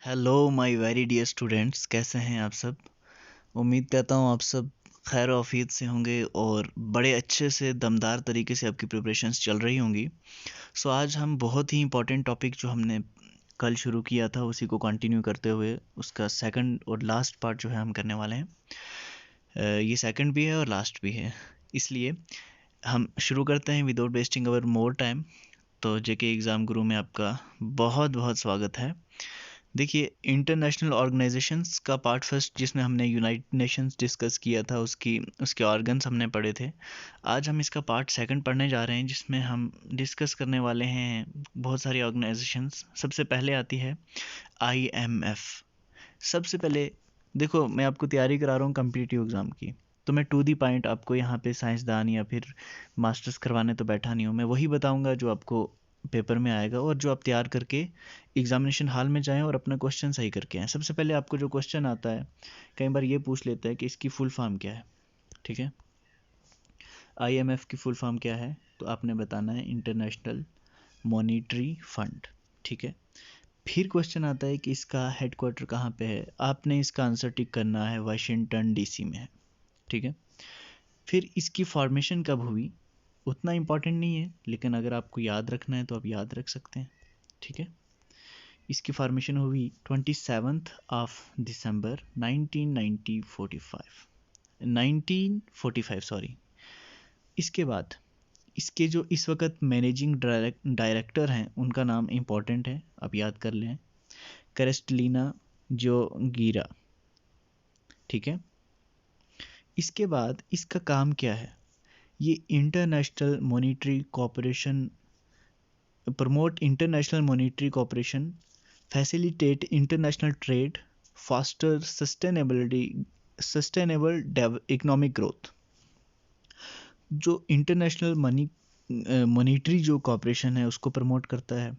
Hello my very dear students, कैसे हैं आप सब। उम्मीद करता हूँ आप सब खैर आफियत से होंगे और बड़े अच्छे से दमदार तरीके से आपकी प्रिपरेशंस चल रही होंगी। सो आज हम बहुत ही इंपॉर्टेंट टॉपिक जो हमने कल शुरू किया था उसी को कंटिन्यू करते हुए उसका सेकंड और लास्ट पार्ट जो है हम करने वाले हैं। ये सेकंड भी है और लास्ट भी है, इसलिए हम शुरू करते हैं without wasting our more time. तो जेके एग्ज़ाम गुरु में आपका बहुत बहुत स्वागत है। देखिए, इंटरनेशनल ऑर्गेनाइजेशंस का पार्ट फर्स्ट जिसमें हमने यूनाइटेड नेशंस डिस्कस किया था, उसकी उसके ऑर्गन्स हमने पढ़े थे। आज हम इसका पार्ट सेकंड पढ़ने जा रहे हैं जिसमें हम डिस्कस करने वाले हैं बहुत सारी ऑर्गेनाइजेशंस। सबसे पहले आती है आईएमएफ। सबसे पहले देखो, मैं आपको तैयारी करा रहा हूँ कम्पिटिटिव एग्ज़ाम की, तो मैं टू दी पॉइंट आपको यहाँ पे साइंसदान या फिर मास्टर्स करवाने तो बैठा नहीं हूँ। मैं वही बताऊँगा जो आपको पेपर में आएगा और जो आप तैयार करके एग्जामिनेशन हॉल में जाएं और अपना क्वेश्चन सही करके आएँ। सबसे पहले आपको जो क्वेश्चन आता है, कई बार ये पूछ लेता है कि इसकी फुल फॉर्म क्या है। ठीक है, आईएमएफ की फुल फॉर्म क्या है, तो आपने बताना है इंटरनेशनल मॉनिटरी फंड। ठीक है, फिर क्वेश्चन आता है कि इसका हेडक्वार्टर कहाँ पे है, आपने इसका आंसर टिक करना है वाशिंगटन डीसी में है। ठीक है, फिर इसकी फॉर्मेशन कब हुई, उतना इम्पॉर्टेंट नहीं है, लेकिन अगर आपको याद रखना है तो आप याद रख सकते हैं। ठीक है, इसकी फॉर्मेशन हुई 27 दिसंबर 1945 सॉरी। इसके बाद इसके जो इस वक्त मैनेजिंग डायरेक्टर हैं उनका नाम इम्पॉर्टेंट है, आप याद कर लें, क्रिस्टलिना जोगिरा। ठीक है, इसके बाद इसका काम क्या है, ये international monetary cooperation, promote international monetary cooperation, facilitate international trade, faster sustainable economic growth. जो इंटरनेशनल मॉनिटरी जो कॉपरेशन है उसको प्रमोट करता है,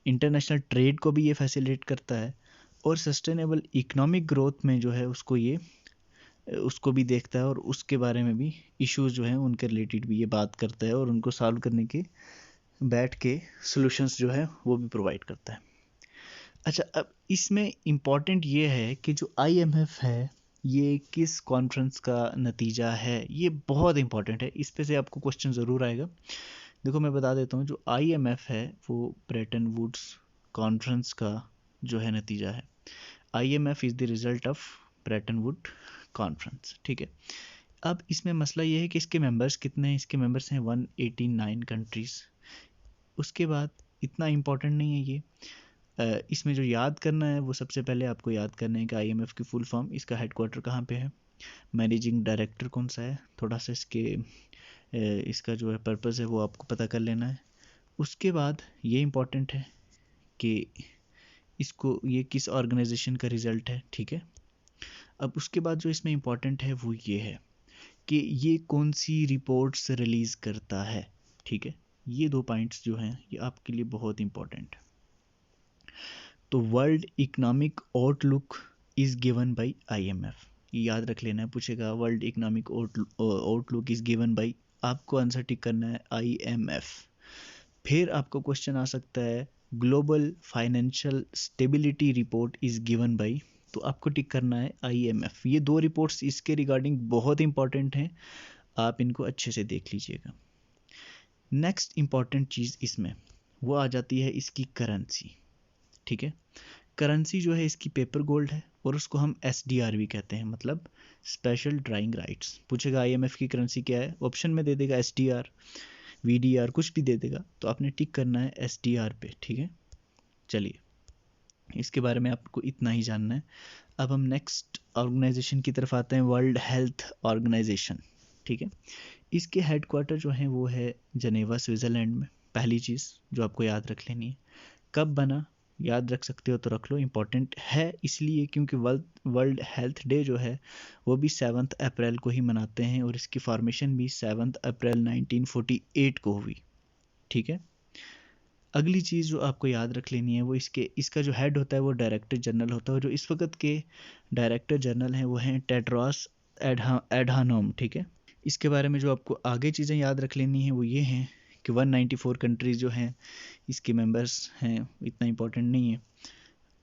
इंटरनेशनल ट्रेड को भी ये फैसिलिटेट करता है, और सस्टेनेबल इकोनॉमिक ग्रोथ में जो है उसको भी देखता है, और उसके बारे में भी इश्यूज जो हैं उनके रिलेटेड भी ये बात करता है और उनको सॉल्व करने के बैठ के सॉल्यूशंस जो है वो भी प्रोवाइड करता है। अच्छा, अब इसमें इम्पॉर्टेंट ये है कि जो आईएमएफ है ये किस कॉन्फ्रेंस का नतीजा है, ये बहुत इंपॉर्टेंट है, इस पे से आपको क्वेश्चन ज़रूर आएगा। देखो, मैं बता देता हूँ, जो आईएमएफ है वो ब्रेटन वुड्स कॉन्फ्रेंस का जो है नतीजा है। IMF is the result of Brayton would conference. ठीक है, अब इसमें मसला ये है कि इसके मेंबर्स कितने हैं, इसके मेंबर्स हैं 189 कंट्रीज़। उसके बाद इतना इम्पोर्टेंट नहीं है ये, इसमें जो याद करना है वो सबसे पहले आपको याद करना है कि आईएमएफ की फुल फॉर्म, इसका हेडक्वार्टर कहाँ पे है, मैनेजिंग डायरेक्टर कौन सा है, थोड़ा सा इसका जो है पर्पस है वो आपको पता कर लेना है। उसके बाद ये इम्पोर्टेंट है कि इसको ये किस ऑर्गेनाइजेशन का रिजल्ट है। ठीक है, अब उसके बाद जो इसमें इम्पोर्टेंट है वो ये है कि ये कौन सी रिपोर्ट्स रिलीज़ करता है। ठीक है, ये दो पॉइंट्स जो हैं ये आपके लिए बहुत इंपॉर्टेंट है। तो world economic outlook is given by IMF, ये याद रख लेना है, पूछेगा world economic outlook is given by, आपको आंसर टिक करना है आईएमएफ। फिर आपको क्वेश्चन आ सकता है global financial stability report is given by, तो आपको टिक करना है आईएमएफ। ये दो रिपोर्ट्स इसके रिगार्डिंग बहुत इंपॉर्टेंट हैं, आप इनको अच्छे से देख लीजिएगा। नेक्स्ट इंपॉर्टेंट चीज़ इसमें वो आ जाती है इसकी करेंसी। ठीक है, करेंसी जो है इसकी पेपर गोल्ड है और उसको हम एसडीआर भी कहते हैं, मतलब स्पेशल ड्राइंग राइट्स। पूछेगा आईएमएफ की करेंसी क्या है, ऑप्शन में दे देगा एसडीआर, वीडीआर, कुछ भी दे देगा, तो आपने टिक करना है एसडीआर पे। ठीक है, चलिए, इसके बारे में आपको इतना ही जानना है। अब हम नेक्स्ट ऑर्गेनाइजेशन की तरफ आते हैं, वर्ल्ड हेल्थ ऑर्गेनाइजेशन। ठीक है, इसके हेडक्वार्टर जो हैं वो है जनेवा स्विट्ज़रलैंड में। पहली चीज़ जो आपको याद रख लेनी है, कब बना, याद रख सकते हो तो रख लो, इम्पॉर्टेंट है इसलिए क्योंकि वर्ल्ड हेल्थ डे जो है वो भी 7 अप्रैल को ही मनाते हैं और इसकी फॉर्मेशन भी 7 अप्रैल 1948 को हुई। ठीक है, अगली चीज़ जो आपको याद रख लेनी है वो इसका जो हेड होता है वो डायरेक्टर जनरल होता है, और जो इस वक्त के डायरेक्टर जनरल हैं वो हैं टेड्रोस एडहानोम। ठीक है, इसके बारे में जो आपको आगे चीज़ें याद रख लेनी है वो ये हैं कि 194 कंट्रीज़ जो हैं इसके मेंबर्स हैं, इतना इम्पोर्टेंट नहीं है।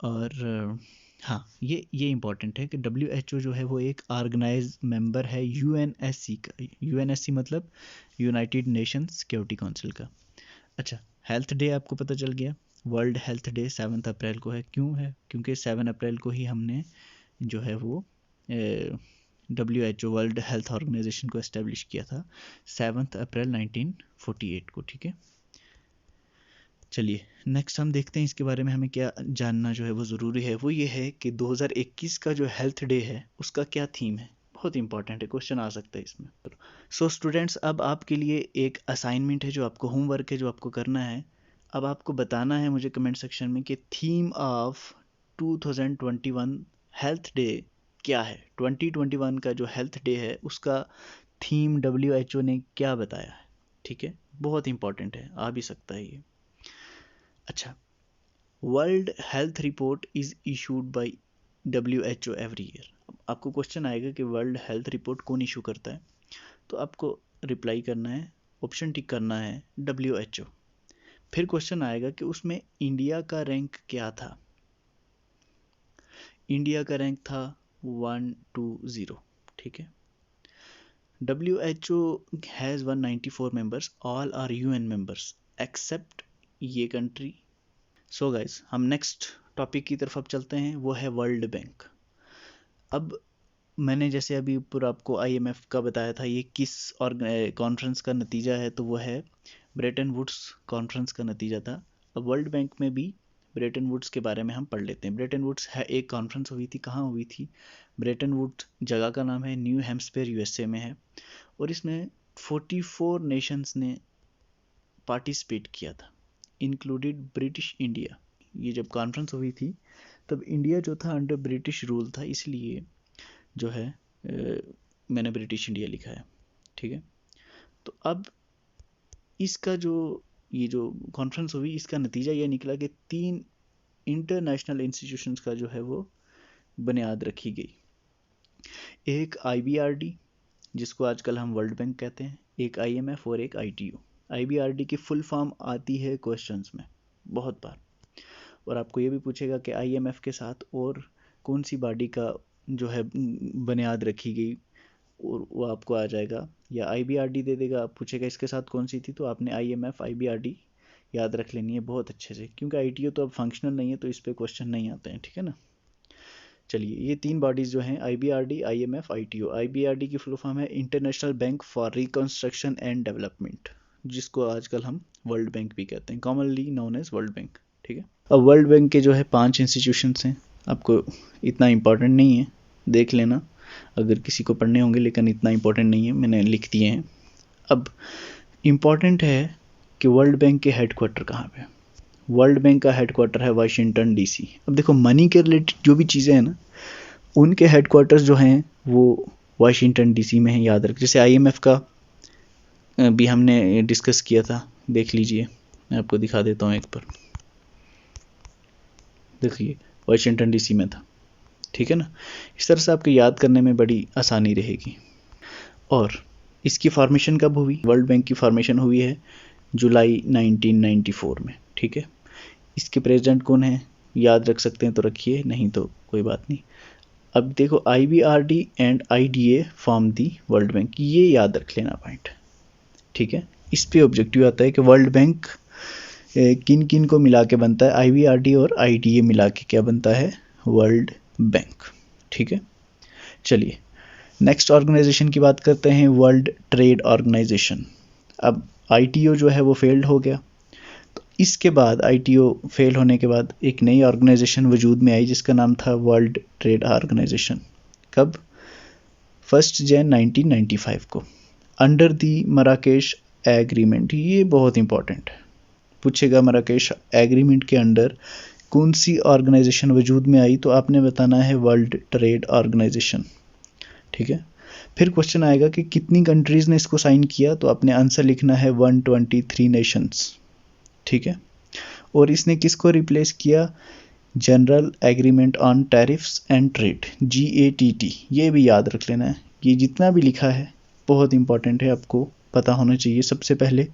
और हाँ, ये इम्पॉर्टेंट है कि WHO जो है वो एक ऑर्गेनाइज मेंबर है UNSC का। UNSC मतलब यूनाइटेड नेशंस सिक्योरिटी काउंसिल का। अच्छा, हेल्थ डे आपको पता चल गया। वर्ल्ड हेल्थ डे 7 अप्रैल को है। क्यों है? क्योंकि 7 अप्रैल को ही हमने जो है वो WHO वर्ल्ड हेल्थ ऑर्गेनाइजेशन को एस्टेब्लिश किया था 7 अप्रैल 1948 को। ठीक है, चलिए नेक्स्ट हम देखते हैं इसके बारे में हमें क्या जानना जो है वो ज़रूरी है। वो ये है कि 2021 का जो हेल्थ डे है उसका क्या थीम है। बहुत इंपॉर्टेंट है, क्वेश्चन आ सकता है इसमें। सो स्टूडेंट्स, अब आपके लिए एक असाइनमेंट है, जो आपको होमवर्क है, जो आपको करना है। अब आपको बताना है मुझे कमेंट सेक्शन में कि थीम ऑफ 2021 हेल्थ डे क्या है। 2021 का जो हेल्थ डे है उसका थीम WHO ने क्या बताया है। ठीक है, बहुत इंपॉर्टेंट है, आ भी सकता है ये। अच्छा, world health report is issued by WHO every year. आपको क्वेश्चन आएगा कि वर्ल्ड हेल्थ रिपोर्ट कौन इशू करता है, तो आपको रिप्लाई करना है, ऑप्शन टिक करना है WHO। फिर क्वेश्चन आएगा कि उसमें इंडिया का रैंक क्या था। इंडिया का रैंक था 120। ठीक है, WHO has 194 members, all are UN members except ये कंट्री। सो गाइस, हम नेक्स्ट टॉपिक की तरफ अब चलते हैं, वो है वर्ल्ड बैंक। अब मैंने जैसे अभी ऊपर आपको IMF का बताया था, ये किस और कॉन्फ्रेंस का नतीजा है, तो वो है ब्रेटन वुड्स कॉन्फ्रेंस का नतीजा था। अब वर्ल्ड बैंक में भी ब्रेटन वुड्स के बारे में हम पढ़ लेते हैं। ब्रेटन वुड्स है एक कॉन्फ्रेंस हुई थी, कहाँ हुई थी? ब्रेटन वुड्स जगह का नाम है, न्यू हैम्पशायर USA में है, और इसमें 44 नेशंस ने पार्टिसिपेट किया था, इंक्लूडेड ब्रिटिश इंडिया। ये जब कॉन्फ्रेंस हुई थी तब इंडिया जो था अंडर ब्रिटिश रूल था, इसलिए जो है मैंने ब्रिटिश इंडिया लिखा है। ठीक है, तो अब इसका जो ये जो कॉन्फ्रेंस हुई, इसका नतीजा ये निकला कि 3 इंटरनेशनल इंस्टीट्यूशंस का जो है वो बुनियाद रखी गई। एक IBRD, जिसको आजकल हम वर्ल्ड बैंक कहते हैं, एक IMF और एक ITU। IBRD की फुल फॉर्म आती है क्वेश्चंस में बहुत बार, और आपको ये भी पूछेगा कि IMF के साथ और कौन सी बॉडी का जो है बुनियाद रखी गई, और वो आपको आ जाएगा, या IBRD दे देगा, आप पूछेगा इसके साथ कौन सी थी, तो आपने IMF IBRD याद रख लेनी है बहुत अच्छे से, क्योंकि ITU तो अब फंक्शनल नहीं है, तो इस पर क्वेश्चन नहीं आते हैं। ठीक है ना, चलिए ये 3 बॉडीज़ जो हैं, IBRD IMF ITU। IBRD की फुल फॉर्म है international bank for reconstruction and development, जिसको आजकल हम वर्ल्ड बैंक भी कहते हैं, commonly known as world bank. ठीक है, अब वर्ल्ड बैंक के जो है 5 इंस्टीट्यूशंस हैं, आपको इतना इम्पोर्टेंट नहीं है, देख लेना अगर किसी को पढ़ने होंगे, लेकिन इतना इम्पोर्टेंट नहीं है, मैंने लिख दिए हैं। अब इम्पॉर्टेंट है कि वर्ल्ड बैंक के हेडक्वार्टर कहाँ पे। वर्ल्ड बैंक का हेडक्वार्टर है वाशिंगटन DC। अब देखो, मनी के रिलेटेड जो भी चीज़ें हैं ना, उनके हेडक्वार्टर्स जो हैं वो वाशिंगटन DC में है, याद रख। जैसे IMF का भी हमने डिस्कस किया था, देख लीजिए, मैं आपको दिखा देता हूँ एक बार, देखिए वाशिंगटन DC में था। ठीक है ना, इस तरह से आपको याद करने में बड़ी आसानी रहेगी। और इसकी फॉर्मेशन कब हुई? वर्ल्ड बैंक की फॉर्मेशन हुई है जुलाई 1994 में। ठीक है, इसके प्रेसिडेंट कौन है, याद रख सकते हैं तो रखिए, नहीं तो कोई बात नहीं। अब देखो, IBRD and IDA form the world bank, ये याद रख लेना पॉइंट। ठीक है, इस पे ऑब्जेक्टिव आता है कि वर्ल्ड बैंक किन किन को मिला के बनता है, IBRD और IDA मिला के क्या बनता है, वर्ल्ड बैंक। ठीक है, चलिए नेक्स्ट ऑर्गेनाइजेशन की बात करते हैं, वर्ल्ड ट्रेड ऑर्गेनाइजेशन। अब ITO जो है वो फेल्ड हो गया, तो इसके बाद ITO फेल होने के बाद एक नई ऑर्गेनाइजेशन वजूद में आई, जिसका नाम था वर्ल्ड ट्रेड ऑर्गेनाइजेशन। कब? 1 जनवरी 1995 को, अंडर दी मराकेश एग्रीमेंट। ये बहुत इंपॉर्टेंट है, पूछेगा मराकेश एग्रीमेंट के अंडर कौन सी ऑर्गेनाइजेशन वजूद में आई, तो आपने बताना है वर्ल्ड ट्रेड ऑर्गेनाइजेशन। ठीक है, फिर क्वेश्चन आएगा कि कितनी कंट्रीज़ ने इसको साइन किया, तो आपने आंसर लिखना है 123 नेशंस। ठीक है, और इसने किसको रिप्लेस किया? General agreement on tariffs and trade, GATT। ये भी याद रख लेना है, ये जितना भी लिखा है बहुत इंपॉर्टेंट है, आपको पता होना चाहिए। सबसे पहले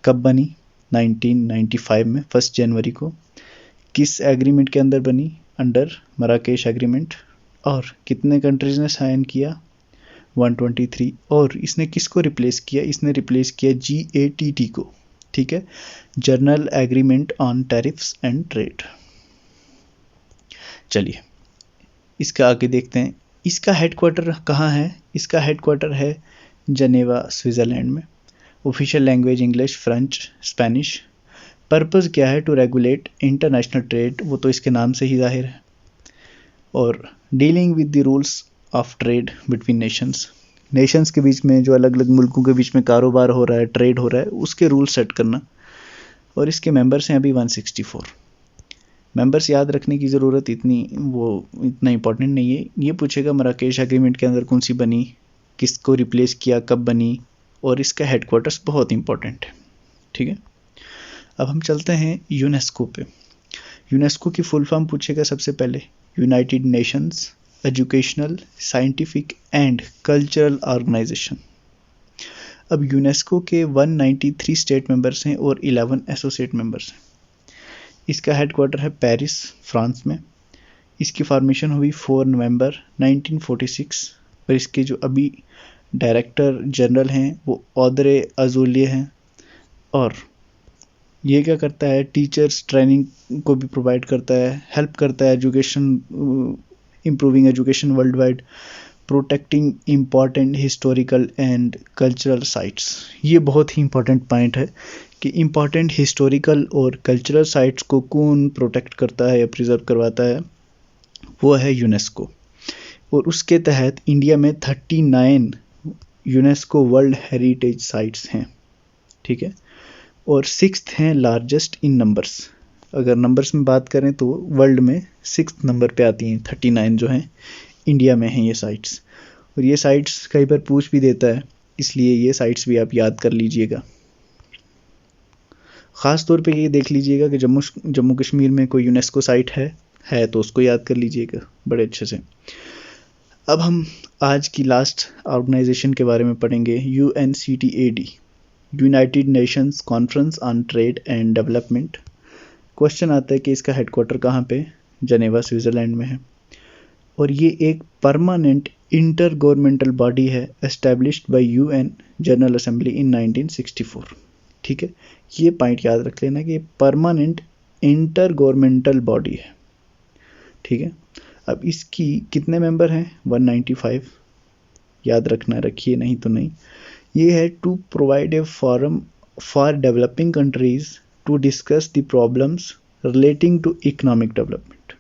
कब बनी? 1995 में 1 जनवरी को। किस एग्रीमेंट के अंदर बनी? Under Marrakesh agreement. और कितने कंट्रीज़ ने साइन किया? 123। और इसने किसको रिप्लेस किया? इसने रिप्लेस किया GATT को, ठीक है, journal agreement on tariffs and trade. चलिए इसका आगे देखते हैं। इसका हेडक्वार्टर कहाँ है? इसका हेडक्वार्टर है जनेवा, स्विट्ज़रलैंड में। Official language English, French, Spanish. Purpose क्या है? टू रेगुलेट इंटरनेशनल ट्रेड, वो तो इसके नाम से ही जाहिर है। और dealing with the rules of trade between Nations के बीच में, जो अलग अलग मुल्कों के बीच में कारोबार हो रहा है, ट्रेड हो रहा है, उसके रूल सेट करना। और इसके मेंबर्स हैं अभी 164। मेंबर्स याद रखने की ज़रूरत इतना इंपॉर्टेंट नहीं है। ये पूछेगा मराकेश एग्रीमेंट के अंदर कौन सी बनी, किसको रिप्लेस किया, कब बनी, और इसका हेडक्वार्टर्स बहुत इंपॉर्टेंट है, ठीक है। अब हम चलते हैं यूनेस्को पे। यूनेस्को की फुल फॉर्म पूछेगा सबसे पहले, United Nations educational, scientific and cultural organisation. अब यूनेस्को के 193 स्टेट मेंबर्स हैं और 11 एसोसिएट मेंबर्स हैं। इसका हेडक्वार्टर है पेरिस, फ्रांस में। इसकी फॉर्मेशन हुई 4 नवंबर 1946। और इसके जो अभी डायरेक्टर जनरल हैं वो ऑदरे अजोलिए हैं। और ये क्या करता है? टीचर्स ट्रेनिंग को भी प्रोवाइड करता है, हेल्प करता है education, improving education world wide, protecting important historical and cultural sites. ये बहुत ही इंपॉर्टेंट पॉइंट है कि इम्पॉर्टेंट हिस्टोरिकल और कल्चरल साइट्स को कौन प्रोटेक्ट करता है या प्रिजर्व करवाता है? वो है यूनेस्को। और उसके तहत इंडिया में 39 यूनेस्को वर्ल्ड हेरिटेज साइट्स हैं, ठीक है। और 6th हैं लार्जेस्ट इन नंबर्स। अगर नंबर्स में बात करें तो वर्ल्ड में 6th नंबर पे आती हैं। 39 जो हैं इंडिया में हैं ये साइट्स। और ये साइट्स कई बार पूछ भी देता है, इसलिए ये साइट्स भी आप याद कर लीजिएगा। ख़ास तौर पे ये देख लीजिएगा कि जम्मू कश्मीर में कोई यूनेस्को साइट है तो उसको याद कर लीजिएगा बड़े अच्छे से। अब हम आज की लास्ट ऑर्गेनाइजेशन के बारे में पढ़ेंगे, UNCTAD, United Nations conference on trade and development. Question आता है कि इसका हेडक्वार्टर कहाँ पे? जनेवा, स्विट्ज़रलैंड में है। और ये एक परमानेंट इंटर गवर्नमेंटल बॉडी है, established bye UN general assembly in 1964, ठीक है। ये पॉइंट याद रख लेना कि ये परमानेंट इंटर गवर्नमेंटल बॉडी है, ठीक है। अब इसकी कितने मेंबर हैं? 195। याद रखना, रखिए नहीं तो नहीं। ये है to provide a forum for developing countries to discuss the problems relating to economic development.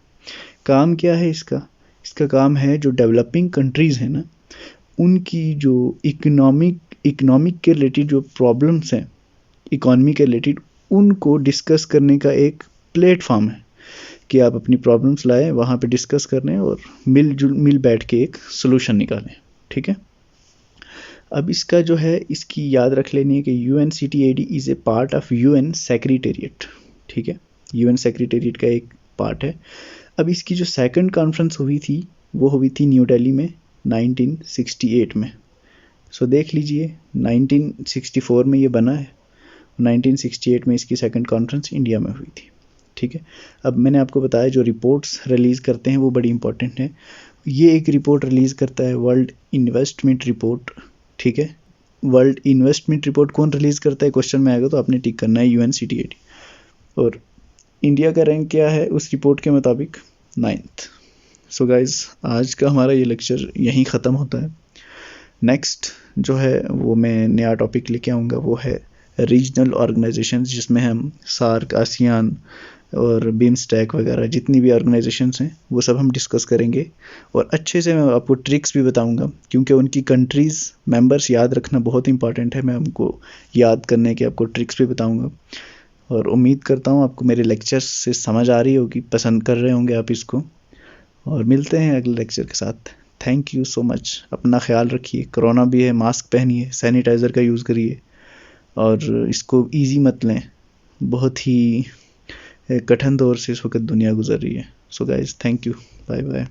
काम क्या है इसका? इसका काम है जो डेवलपिंग कंट्रीज हैं ना, उनकी जो इकोनॉमिक के रिलेटेड जो प्रॉब्लम्स हैं, इकोनॉमी के रिलेटेड, उनको डिस्कस करने का एक प्लेटफॉर्म है कि आप अपनी प्रॉब्लम्स लाएं, वहाँ पे डिस्कस करें और मिल बैठ के एक सोल्यूशन निकालें, ठीक है। अब इसका जो है, इसकी याद रख लेनी है कि UNCTAD is a part of UN secretariat, ठीक है। UN सेक्रेटेरिएट का एक पार्ट है। अब इसकी जो सेकंड कॉन्फ्रेंस हुई थी वो हुई थी न्यू दिल्ली में 1968 में। सो देख लीजिए 1964 में ये बना है, 1968 में इसकी सेकंड कॉन्फ्रेंस इंडिया में हुई थी, ठीक है। अब मैंने आपको बताया जो रिपोर्ट्स रिलीज़ करते हैं वो बड़ी इंपॉर्टेंट है। ये एक रिपोर्ट रिलीज़ करता है वर्ल्ड इन्वेस्टमेंट रिपोर्ट, ठीक है। वर्ल्ड इन्वेस्टमेंट रिपोर्ट कौन रिलीज़ करता है? क्वेश्चन में आएगा तो आपने टिक करना है UNCTAD। और इंडिया का रैंक क्या है उस रिपोर्ट के मुताबिक? 9th। सो गाइज, आज का हमारा ये लेक्चर यहीं ख़त्म होता है। नेक्स्ट जो है वो मैं नया टॉपिक लेके आऊँगा, वो है रीजनल ऑर्गेनाइजेशंस, जिसमें हम सार्क, आसियान और बिम्स्टेक वगैरह जितनी भी ऑर्गेनाइजेशंस हैं वो सब हम डिस्कस करेंगे। और अच्छे से मैं आपको ट्रिक्स भी बताऊंगा, क्योंकि उनकी कंट्रीज़ मेंबर्स याद रखना बहुत इंपॉर्टेंट है। मैं हमको याद करने के आपको ट्रिक्स भी बताऊंगा। और उम्मीद करता हूँ आपको मेरे लेक्चर्स से समझ आ रही होगी, पसंद कर रहे होंगे आप इसको। और मिलते हैं अगले लेक्चर के साथ। Thank you so much. अपना ख्याल रखिए, कोरोना भी है, मास्क पहनिए, सैनिटाइज़र का यूज़ करिए और इसको ईजी मत लें। बहुत ही कठिन दौर से इस वक्त दुनिया गुजर रही है। So guys, thank you, bye bye.